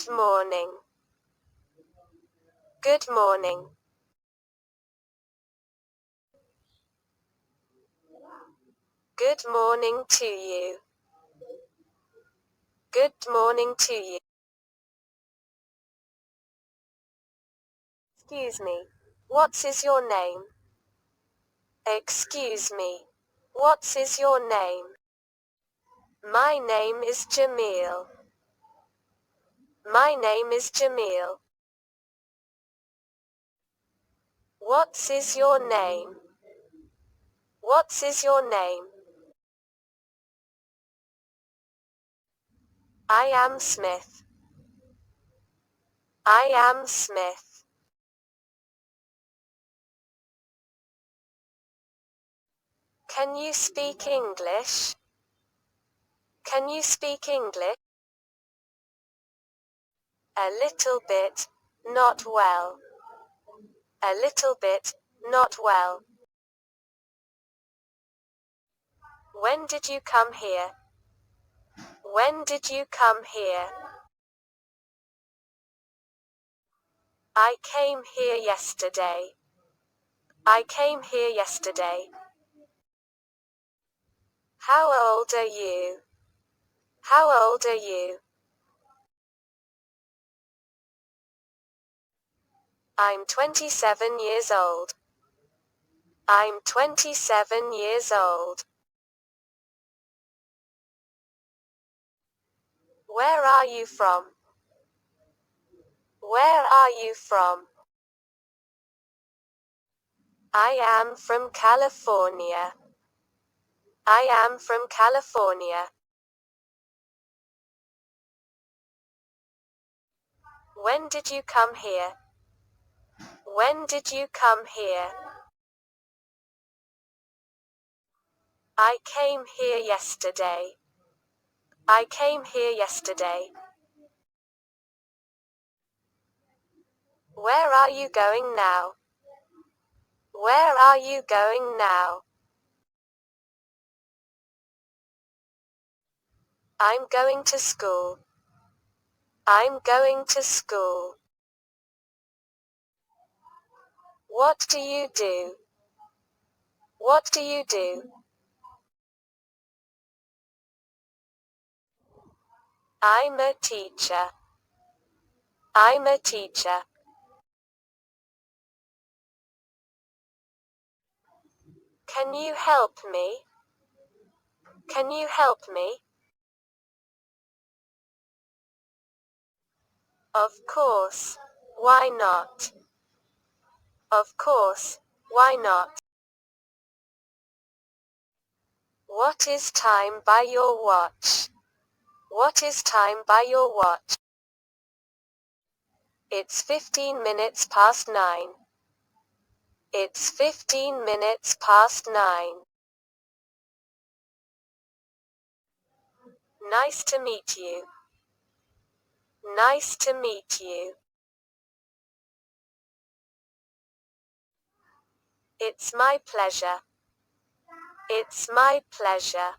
Good morning. Good morning. Good morning to you. Good morning to you. Excuse me. What is your name? Excuse me. What is your name? My name is Jamil. My name is Jamil. What is your name? What is your name? I am Smith. I am Smith. Can you speak English? Can you speak English? A little bit, not well. A little bit, not well. When did you come here? When did you come here? I came here yesterday. I came here yesterday. How old are you? How old are you? I'm 27 years old. I'm 27 years old. Where are you from? Where are you from? I am from California. I am from California. When did you come here? When did you come here? I came here yesterday. I came here yesterday. Where are you going now? Where are you going now? I'm going to school. I'm going to school. What do you do? What do you do? I'm a teacher. I'm a teacher. Can you help me? Can you help me? Of course. Why not? Of course. Why not? What is time by your watch? What is time by your watch? It's 15 minutes past 9. It's 15 minutes past 9. Nice to meet you. Nice to meet you. It's my pleasure. It's my pleasure.